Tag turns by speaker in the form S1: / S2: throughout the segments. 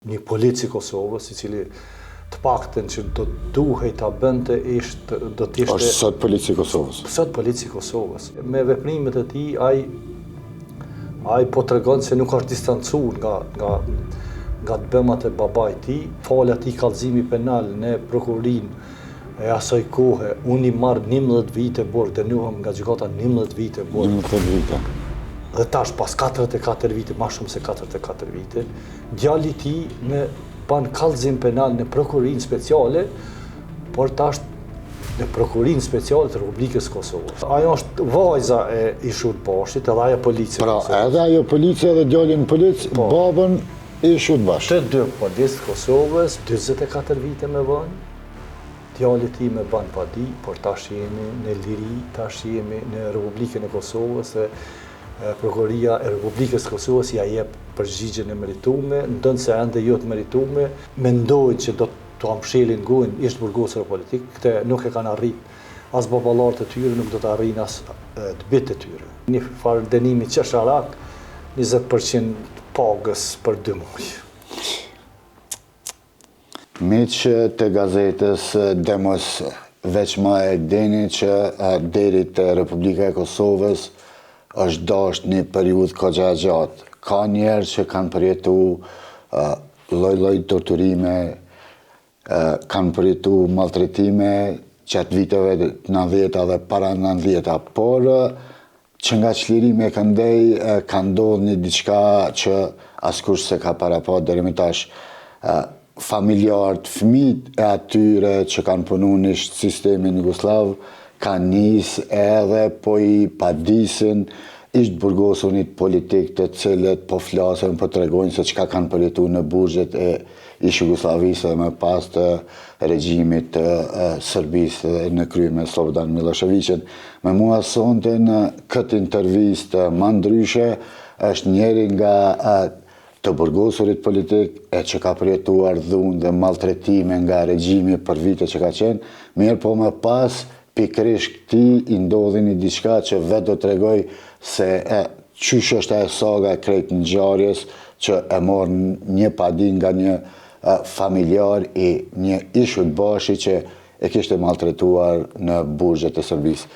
S1: Një polici Kosovës, i cili të paktën që do duhej ta bënte do të ishte...
S2: Është sot polici Kosovës?
S1: Sot polici Kosovës. Me veprimet e tij, ai po tregon se nuk është distancuar nga të bëmat e babait tij. Fal atij kallëzimi penal në prokurorinë e asaj kohe, unë i marr 11 vite burg, dënuam nga gjykata 11 vite burg.
S2: 11 vite.
S1: Dhe tash pas 44 vite, ma shumë se 44 vite, djali i tij me ban kallëzim penal në prokurorinë speciale, por tash në prokurorinë speciale të Republikës Kosovës. Ajo është vajza e Ishut Bashit, edhe ajo policia.
S2: Pra, edhe ajo policia dhe djalin polic, babën e Ishut Bashit.
S1: Të dy policë Kosovës, 24 vite me vënë, djali i tij me ban pa di, por tash jemi në liri, tash jemi në Republikën e Kosovës dhe Prokuroria e Republikës Kosovës ja jep përgjigjen e meritume, ndonse ende jo të meritume, mendojnë që do të amshelin gojën ish burgosur politik, këtë nuk e kanë arrit. As baballarët e tyre nuk do të arrijnë as të bitë e tyre. Një farë dënimi qesharak, 20% pagës për 2 muaj.
S2: Miq të gazetës Demos, veç më e dini që deri te Republika e Kosovës është dasht një periudhë kogja gjatë. Ka njerë që kanë përjetu lloj-lloj torturime, kanë përjetu maltretime gjatë viteve 90 dhe para 90, por që nga çlirimi e këndej ka ndodhur një diçka që askush se ka paraqit deri më tash. Familjarët, fëmijët e atyre që kanë punu në sistemin Jugoslav, kanë nisë edhe po i padisin ishtë burgosunit politik të cilët po flasën, po tregojnë se çka kanë përjetu në burgjet e ish Jugosllavisë dhe më pas të regjimit të Serbisë në krye me Slobodan Miloševićin. Me mua sonte në këtë intervistë më ndryshe është njëri nga të burgosurit politik e që ka përjetuar dhunë dhe maltretime nga regjimi për vite që ka qenë, mirë po më pas pikërisht këtij i ndodhi një diçka që vetë do t'tregoj se qysh është ajo saga e krejt ngjarjes që e mor një padi nga një familjar i një Ishut Bashi që e kishte maltretuar në burgjet e Serbisë.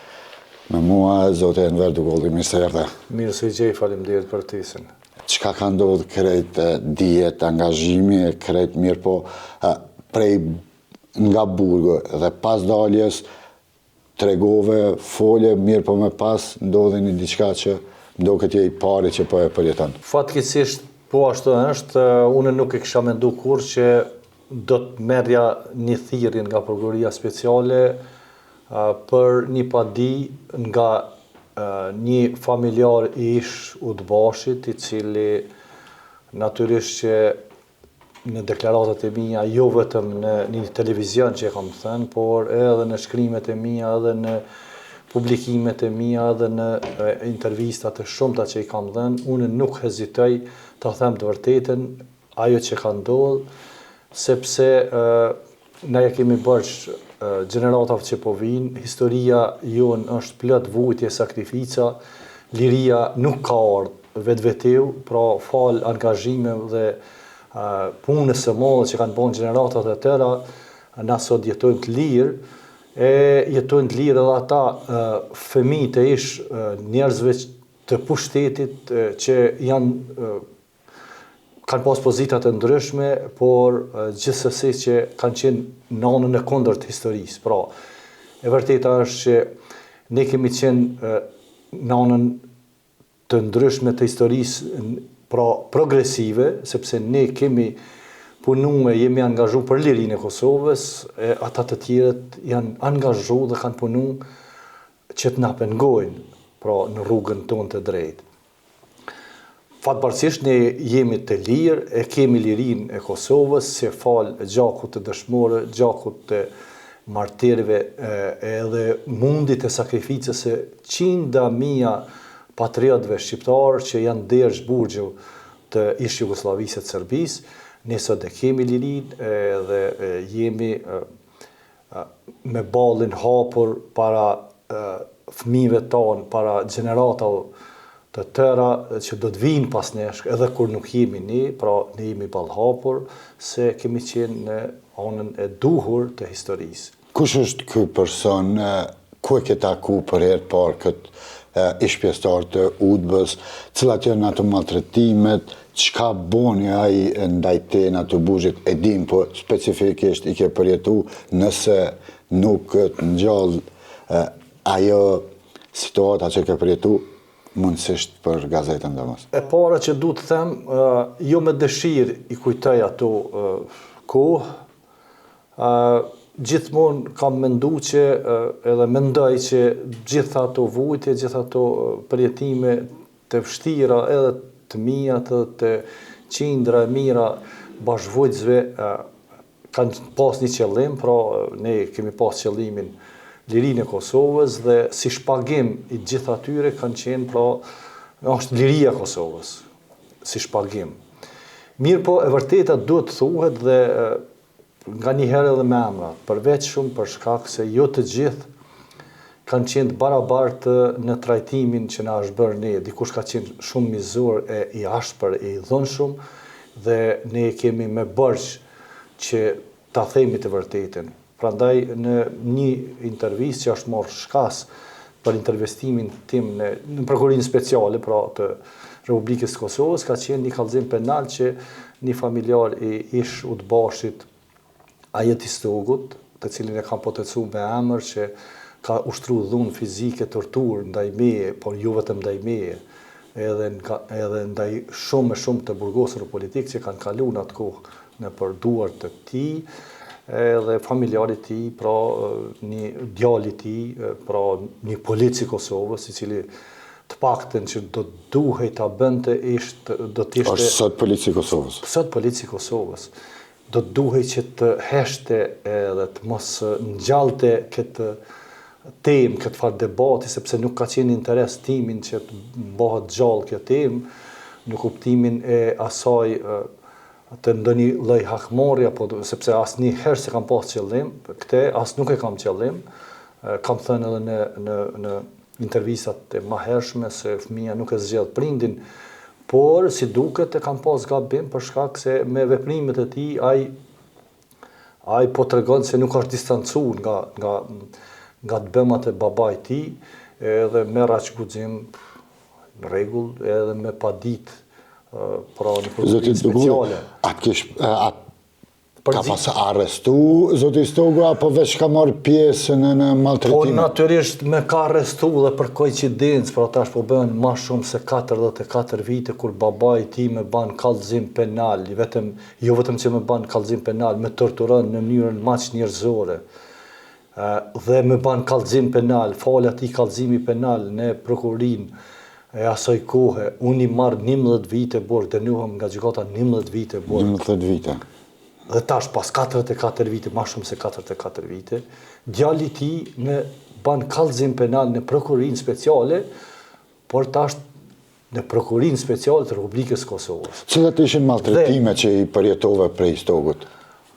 S2: Me mua zote Enver Dugolli, mirë se erdhe.
S1: Mirë se gjej, faleminderit për tisën.
S2: Çka ka ndodhur krejt dijet, angazhimi, krejt mirë po prej nga burgu dhe pas daljes tregove, fole, mirë po me pas ndodhi një diçka që do këtë je i pari që po e përjeton.
S1: Fatkeqësisht po ashtu është, unë nuk e kisha mendu kur që do të merrja një thirrje nga prokuroria speciale për një padi nga një familjar i ish Udbashit, i cili natyrisht që në deklaratat e mia, jo vetëm në një televizion që e kam thënë, por edhe në shkrimet e mia, edhe në publikimet e mia, edhe në intervistat e shumta që i kam dhënë, unë nuk hezitoj ta them të vërtetën ajo që ka ndodhur, sepse na ja kemi bërë gjeneratave që po vinë, historia jonë është plot vujtje, sakrifica, liria nuk ka ardhur vetveteu, pra fal angazhimeve dhe punës së madhe që kanë bën gjeneratat e tëra, na sot jetojmë të lirë, jetojnë të lirë edhe ata fëmijët e ish njerëzve të pushtetit që kanë pas pozita të ndryshme, por gjithsesi që kanë qenë nanën e kundërt të historisë. Pra, e vërteta është që ne kemi qenë nanën të ndryshme të historisë, pra progresive, sepse ne kemi punuar, jemi angazhuar për lirinë e Kosovës, ata të tjerët janë angazhuar dhe kanë punuar që të na pengojnë, pra në rrugën tonë të drejtë. Fatbarësisht ne jemi të lirë, e kemi lirinë e Kosovës, se falë gjakut të dëshmorë, gjakut të martirëve, edhe mundit e sakrificës e 100.000 patriotëve shqiptarë që janë derë zhburgju të ish Jugosllavisë të Serbisë, ne sot e kemi lirinë dhe jemi me ballin hapur para fëmijëve tonë, para gjeneratave të tëra që do të vinë pas nesh, edhe kur nuk jemi ne, pra ne jemi ballhapur se kemi qenë në anën e duhur të historisë.
S2: Kush është ky person, ku e ke taku për herë parë këtë ish pjesëtar të UDBA-s, cilat janë ato maltretimet, çka boni ai ndaj te në ato buzhit, e dim, po specifikisht i ke përjetu, nëse nuk të ngjall ajo situata që ke përjetu, mundësisht për gazetën domos.
S1: E para që du të them, jo me dëshirë i kujtoj ato kohë, gjithmonë kam mendu që edhe mendoj që gjitha ato vujtje, gjitha ato përjetime të vështira, edhe të mia, të qindra e mira bashkëvujtësve kanë pas një qëllim, pra ne kemi pas qëllimin lirinë e Kosovës dhe si shpagim i gjithë atyre kanë qenë, pra, është liria e Kosovës, si shpagim. Mirë po, e vërteta duhet thuhet dhe nga një herë edhe me emra, përveç shumë për shkak se jo të gjithë kanë qenë barabartë në trajtimin që na është bërë ne. Dikush ka qenë shumë mizor e i ashpër e i dhunshëm dhe ne kemi me bërgj që ta themi të vërtetën. Prandaj në një intervistë që është marrë shkas për intervistimin tim në Prokurorinë Speciale, pra të Republikës së Kosovës, ka qenë një kallëzim penal që një familjar i ish udbashit Ajet Istogut, të cilin e kam potencuar me emër, që ka ushtruar dhunë fizike, torturë ndaj meje, por jo vetëm ndaj meje, edhe ndaj shumë të burgosur politikë që kanë kaluar atë kohë në për duart të tij, edhe familjarit ti, pra një djali ti, pra një polic i Kosovës, i cili të paktën që do duhej ta bënte do të ishte...
S2: Është sot polic i Kosovës?
S1: Sot polic i Kosovës. Do të duhej që të heshte edhe të mos ngjallte këtë temë, këtë farë debati, sepse nuk ka qenë interes timin që të bëhet gjallë kjo temë, në kuptimin e asaj të ndonjë lloj hakmarrje, apo sepse asnjëherë se kam pas qëllim, as nuk e kam qëllim, kam thënë edhe në intervistat e mëhershme se fëmia nuk e zgjedh prindin, por si duket e kam pas gabim për shkak se me veprimet e tij ai po tregon se nuk është distancuar nga të bëmat e babait të tij, edhe merr aq guxim në rregull, edhe me paditë pra në Prokurorinë Speciale.
S2: Ka pas arrestu zoti Stogu, apo veç ka marrë pjesë në maltretime?
S1: Po natyrisht me ka arrestu dhe për koincidencë, pra tash po bëhen ma shumë se 44 vite kur babai i tij më ban kallëzim penal, jo vetëm që më ban kallëzim penal, më torturon në mënyrën më njerëzore. Dhe më ban kallëzim penal, fal atij kallëzimi penal në prokurorinë e asaj kohe, unë i marrë 11 vite borë, dënuhem nga gjykata 11 vite borë.
S2: 11 vite.
S1: Dhe tash pas 44 vite, ma shumë se 44 vite, djali ti me ban kallëzim penal në Prokurorinë Speciale, por tash në Prokurorinë Speciale të Republikës Kosovës.
S2: Cilat ishin maltretime që i përjetove prej Stogut?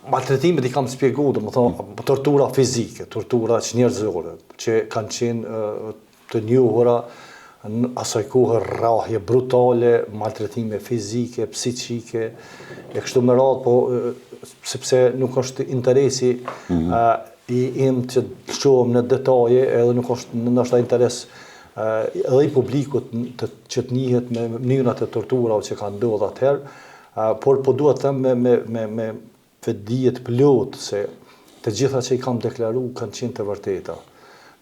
S1: Maltretimet i kam spjegu, do më thonë, tortura fizike, tortura që njerëzore, që kanë qenë të njohura, në asaj kohë rrahje brutale, maltretime fizike, psiqike, e kështu me radhë, po sepse nuk është interesi i im që të shohim në detaje, edhe nuk është ndoshta interes edhe i publikut që të njihet me mënyrat e torturave që kanë ndodhur atëherë, por po duhet të them me dijet plot se të gjitha që i kam deklaruar kanë qenë të vërteta.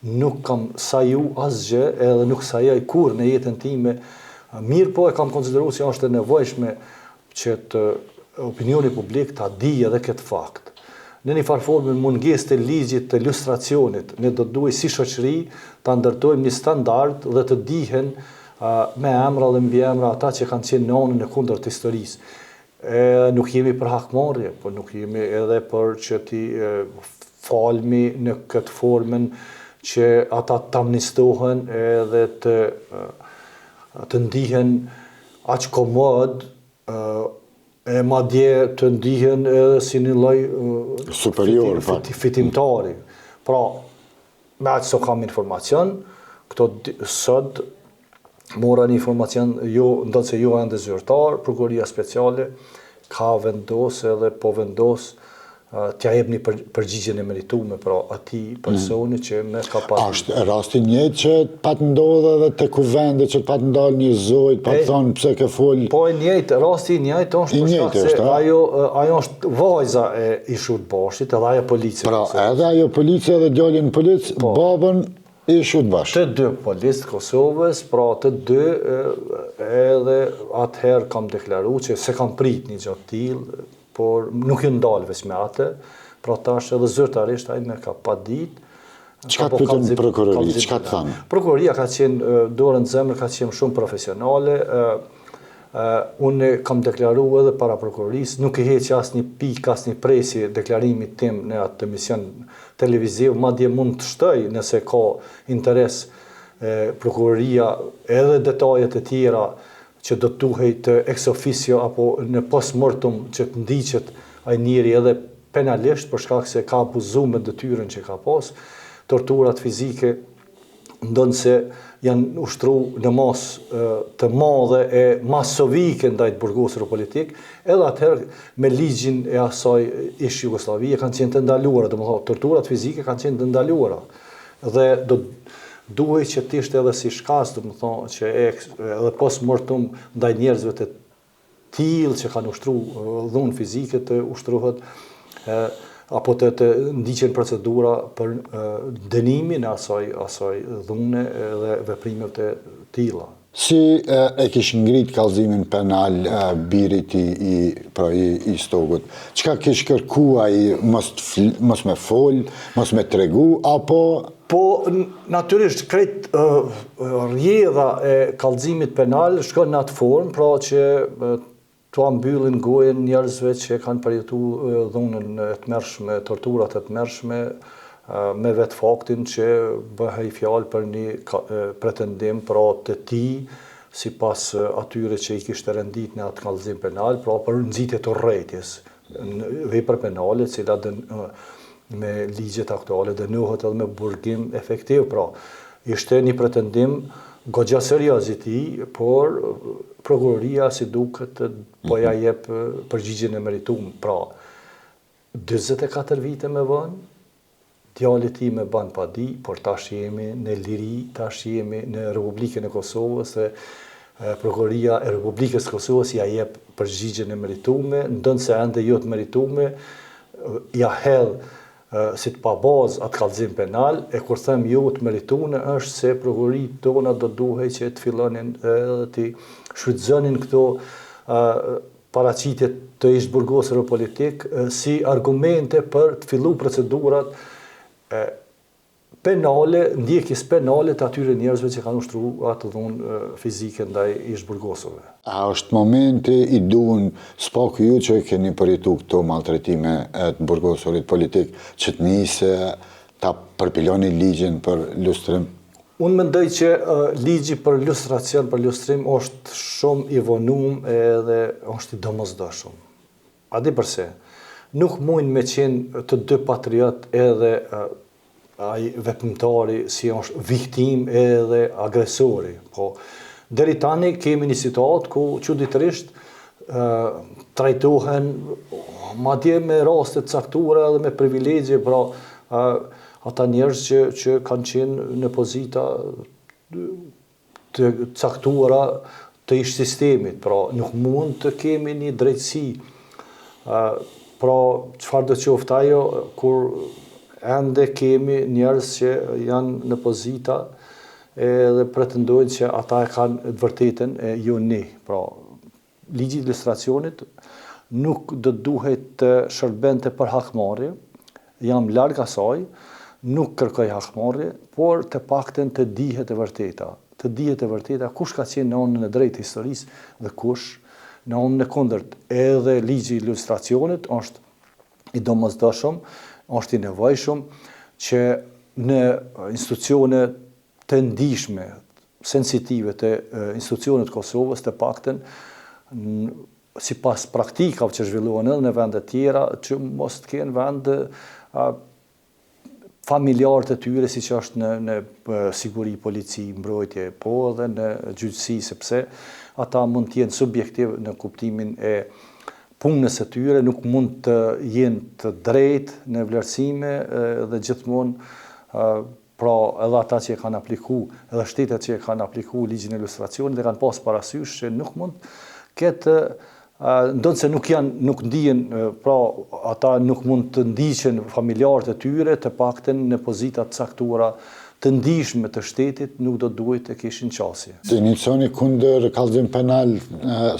S1: Nuk kam saju asgjë, edhe nuk sajaj kur në jetën time, mirë po e kam konsideruar se është e nevojshme që të opinioni publik ta di edhe këtë fakt. Në një farformë mungesë të ligjit të lustracionit, ne do duhet si shoqëri ta ndërtojmë një standard dhe të dihen me emra dhe mbi emra ata që kanë qenë në anën e kundërt të historisë. Nuk jemi për hakmarrje, por nuk jemi edhe për që ti falmi në këtë formën që ata të amnistohen edhe të ndihen aq komod, e madje të ndihen edhe si një lloj
S2: superior,
S1: fitimtari. Pra, me aq so kam informacion, këto sot mora një informacion, ndonëse jo ende zyrtar, prokuroria speciale ka vendosë edhe po vendosë t'ja jep një përgjigjen e meritume pra atij personi që me ka pas.
S2: Është rasti njëjtë që pat ndodhe edhe te kuvende që pat ndal një zojt, pat thonë pse ke fol.
S1: Po e njëjtë, rasti i njëjtë është për shkak se ajo është vajza e Ishut Bashit, edhe ajo policia.
S2: Pra, edhe ajo policia dhe djali në polic, babën i Ishut Bashit.
S1: Të dy policë të Kosovës, pra të dy edhe atëherë kam deklaruar që se kam prit një gjatë tillë, por nuk ju ndalë veç me atë, pra tash edhe zyrtarisht ai me ka pa ditë.
S2: Çka pyetën prokuroria, çka të thanë?
S1: Prokuroria ka qenë dorën në zemër, ka qenë shumë profesionale. Unë kam deklaruar edhe para prokurorisë, nuk e heq asnjë pikë, asnjë presje deklarimit tim në atë emision televiziv, madje mund të shtoj nëse ka interes prokuroria edhe detajet e tjera që do të duhej të ex officio apo në post mortem që të ndiqet ai njeri edhe penalisht për shkak se ka abuzuar me detyrën që ka pas, torturat fizike, ndonse janë ushtruar në masë të madhe e masovike ndaj të burgosur politik, edhe atëherë me ligjin e asaj ish Jugosllavie kanë qenë të ndaluara, domethënë torturat fizike kanë qenë të ndaluara. Dhe duhej që të ishte edhe si shkas, domethënë që edhe post mortem ndaj njerëzve të tillë që kanë ushtruar dhunë fizike të ushtrohet apo të ndiqen procedura për dënimin e asaj dhune dhe veprimeve të tilla.
S2: Si e kish ngrit kallëzimin penal birit i Stogut? Çka kish kërkua ai, mos me fol, mos me tregu, apo...
S1: Po, natyrisht, krejt rjedha e kallëzimit penal shkon në atë formë, pra që t'ua mbyllin gojen njerëzve që kanë përjetuar dhunën e tmerrshme, torturat e tmerrshme, me vetë faktin që bëhej fjalë për një pretendim pra të tij sipas atyre që i kishte rendit në atë kallëzim penal, pra për nxitje të urrëties, vepër penale, cila me ligjet aktuale dënohet edhe me burgim efektiv, pra ishte një pretendim goxha serioz i tij, por prokuroria si duket po ja jep përgjigjen e merituar. Pra 44 vite me vonë, djali i tij me ban pa di, por tash jemi në liri, tash jemi në Republikën e Kosovës dhe prokuroria e Republikës së Kosovës ja jep përgjigjen e merituar, ndonse ende jo të merituar, ja hedh si të pabazë atë kallëzim penal, e kur them jo të meritune është se prokurorit tona do duhej që të fillonin edhe të shfrytëzonin këto paraqitje të ish burgosur politik si argumente për të filluar procedurat penale, ndjekjes penale të atyre njerëzve që kanë ushtruar atë dhunë fizike ndaj ish burgosurve.
S2: A është momenti i duhen s'paku ju që keni përjetu këto maltretime të burgosurit politik që të njëse ta përpiloni ligjin për lustrim?
S1: Unë mendoj që ligji për lustracion, për lustrim është shumë i vonum edhe është i domosdoshëm. A di përse? Nuk mund me qenë të dy patriot edhe ai veprimtari si është viktim edhe agresori. Po, deri tani kemi një situatë ku çuditërisht trajtohen madje me raste të caktuara edhe me privilegje, pra ata njerëz që kanë qenë në pozita të caktuara të ish sistemit, pra nuk mund të kemi një drejtësi. Pra çfarë do qoftë ajo kur ende kemi njerëz që janë në pozita edhe pretendojnë që ata e kanë të vërtetën e jo ne. Pra, ligji i lustracionit nuk do duhet të shërbente për hakmarrje, jam larg asaj, nuk kërkoj hakmarrje, por të paktën të dihet e vërteta. Të dihet e vërteta kush ka qenë në anën e drejtë historisë dhe kush në anën e kundërt. Edhe ligji i lustracionit është i domosdoshëm, është i nevojshëm që në institucione të ndihshme, sensitive të institucionet Kosovës të paktën, sipas praktikave që zhvillohen edhe në vende tjera, që mos të kenë vende familjarët e tyre, si që është në siguri, polici, mbrojtje, po edhe në gjyqësi, sepse ata mund të jenë subjektiv në kuptimin e punës e tyre, nuk mund të jenë të drejtë në vlerësime dhe gjithmonë pra edhe ata që e kanë apliku, edhe shtetet që e kanë apliku ligjin e ilustracionit dhe kanë pas parasysh që nuk mund ketë, ndonë se nuk ndihen, pra ata nuk mund të ndiqen familjarët e tyre, të pakten në pozitat caktuara të ndihshme të shtetit, nuk do duhet të kishin qasje.
S2: Të inicioni kundër kallëzim penal,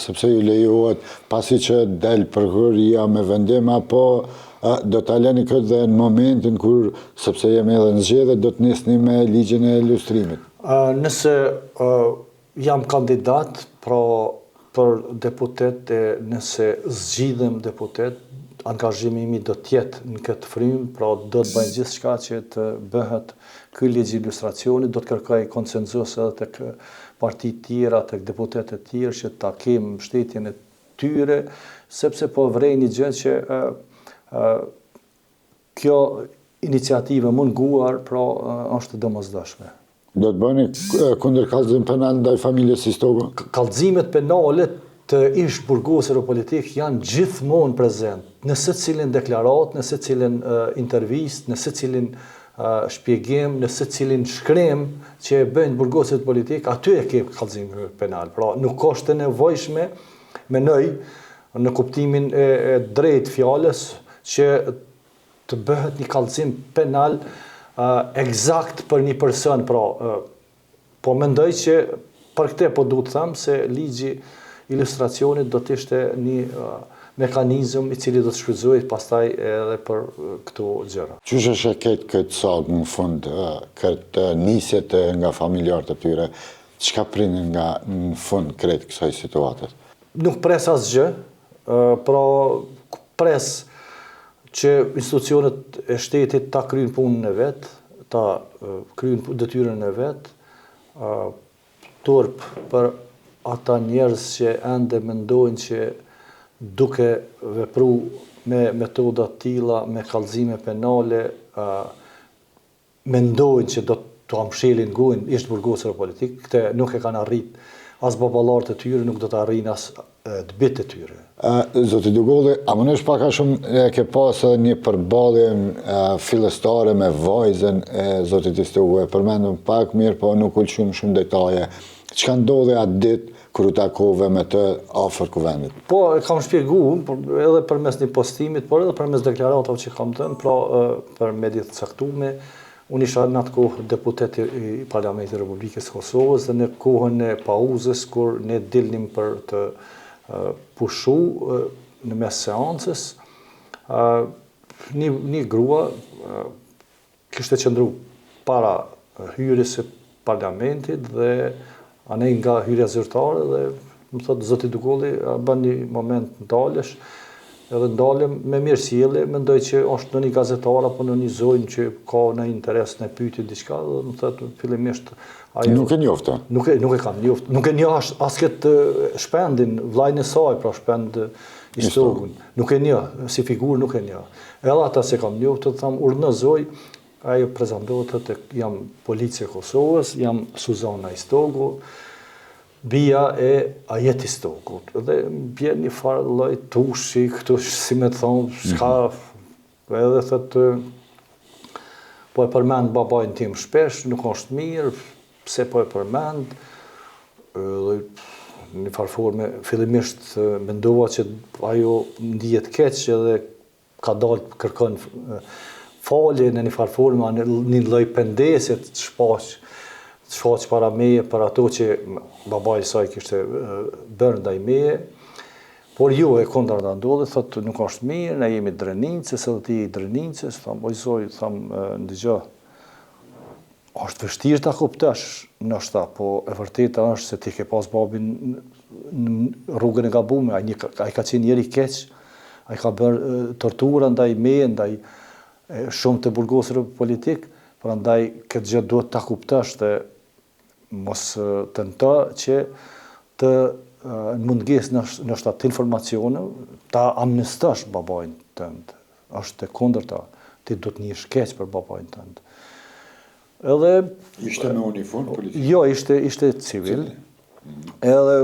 S2: sepse ju lejohet pasi që del prokuroria me vendim, apo do të leni këtë dhe në momentin kur, sepse jemi edhe në zgjedhje, do të nisni me ligjin e ilustrimit?
S1: Nëse jam kandidat, pra për deputet, nëse zgjidhem deputet, angazhimi imi do tjetë në këtë frymë, pra do të bëjnë gjithë shka që të bëhet ky ligj ilustracionit, do të kërkoj konsenzus edhe të partit tjera, të deputetet tjerë, që ta kemë mbështetjen e tyre, sepse po vrej një gjë që kjo iniciativë munguar, pra është domosdoshme.
S2: Do të bëni kundër kallëzim penal ndaj familjes Istogu?
S1: Kallëzimet penale të ish burgosur politik janë gjithmonë prezent në secilin deklarat, në secilin intervistë, në secilin shpjegim, në secilin shkrim që e bëjnë burgosët politik, aty e ke kallëzim penal. Pra nuk është e nevojshme, menoj, në kuptimin e drejt fjalës, që të bëhet një kallëzim penal eksakt për një person. Pra, po mendoj që për këte po du të them se ligji ilustracionit do të ishte një mekanizëm i cili do të shfrytëzohet pastaj edhe për këto gjëra.
S2: Qysh është e ketë këtë sag në fund, këtë nisjet nga familjarët e tyre, çka prinin nga në fund kretë kësaj situatet?
S1: Nuk pres asgjë, pra pres që institucionet e shtetit ta kryjnë punën e vet, ta kryjnë detyrën e vet, turp për ata njerëz që ende mendojnë që duke vepru me metoda tilla, me kallëzime penale, mendojnë që do të amshelin gojën ishtë burgosur politik, këte nuk e kanë arrit as baballarët e tyre, nuk do të arrin as të bitë e tyre.
S2: Zoti Dugolli, a më nësh paka shumë ke pas edhe një përballje fillestare me vajzën e Zotit Istogu, e përmendëm pak mirë, po nuk ulçum shumë detaje. Çka ndodhi atë ditë kur u takove me të afër kuvendit?
S1: Po, e kam shpjegu, edhe përmes një postimit, por edhe përmes deklaratave që kam dhënë, pra për mediat të caktuara. Unë isha në atë kohë deputet i Parlamentit Republikës Kosovës dhe në kohën e pauzës, kur ne dilnim për të pushu në mes seancës, një grua kishte qëndru para hyrjes së Parlamentit dhe anej nga hyrja zyrtare dhe më thotë Zoti Dugolli, bën një moment ndalesh, edhe ndalem me mirësjellje, mendoj që është në një gazetar apo në një zonjë që ka në interes në pyetje diçka, dhe më thotë fillimisht ajo
S2: nuk e njofta.
S1: Nuk e kam njoft. Nuk e njoh as këtë shpendin, vllajën e saj, pra shpend Istogun. Nuk e njoh, si figurë nuk e njoh. Edhe ata se kam njoft, të tham urdhëzoj, ajo prezantohet të jam policia e Kosovës, jam Suzana Istogu, bia e Ajet Istogu. Dhe bjen një farë lloj tushi, këtu si me thonë, s'ka, edhe thëtë, po e përmend babajnë tim shpesh, nuk është mirë, pse po e përmend, dhe një farë forme, fillimisht mendova që ajo ndihet keq edhe ka dalë kërkon falje në një farë forme, një lloj pendesje të shfaq para meje për ato që babai i saj kishte bërë ndaj meje. Por jo e kundërta ndodhi, thotë nuk është mirë, ne jemi Drenicës, edhe ti i Drenicës, tham oj zoj, tham ndëgjoj. Është vështirë ta kuptosh, ndoshta, po e vërteta është se ti ke pas babin në rrugën e gabuar, ai ka qenë njeri i keq, ai ka bërë tortura ndaj meje, ndaj shumë të burgosur politik, prandaj këtë gjë duhet ta kuptosh dhe mos tento që të në mungesë ndoshta të informacione ta amnestosh babain tënd. Është e kundërta. ti do të njihesh keq për babajnë tënd. Edhe
S2: Ishte me uniform politik?
S1: jo, ishte civil. Edhe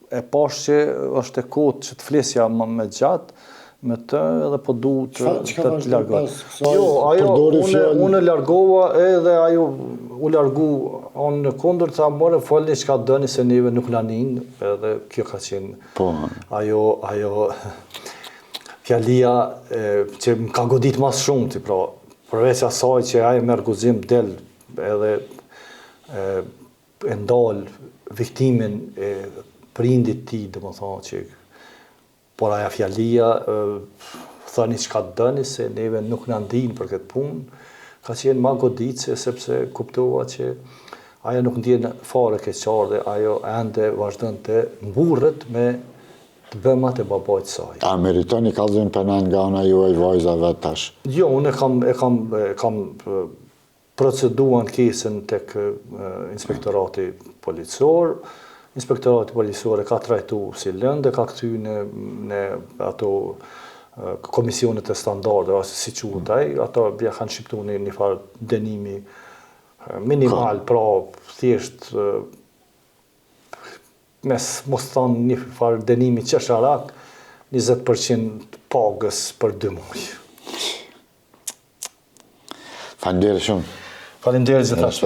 S1: e pash që është e kohët që të flesja më gjatë me të edhe po du të largohet. Jo, ajo unë largova edhe ajo u largu onë në kundër të amore folni që ka dëni se neve nuk na nin, edhe kjo ka qenë ajo fjalia që më ka godit mas shumë ti, pra përveç asaj që ajo merr guzim del edhe e ndal viktimin e prindit ti, domethënë që por aja fjalia, thani që ka dëni se neve nuk në ndinë për këtë punë, ka qenë ma goditëse sepse kuptova që aja nuk ndjenë fare keqarë dhe ajo ende vazhdojnë të mburret me të bëmat e babajt saj.
S2: A meritoni kallëzim penal nga ona juaj vajzave tash?
S1: Jo, unë kam proceduan kesën tek inspektorati policor. Inspektorati policor ka trajtu si lëndë, ka këty në ato komisionet e standarde, si quhet ai, ato ja kanë shqiptu një farë dënimi minimal, pra thjesht mos thonë një farë dënimi qesharak, 20% pagës për 2 muaj.
S2: Faleminderit shumë.
S1: Faleminderit zë tash.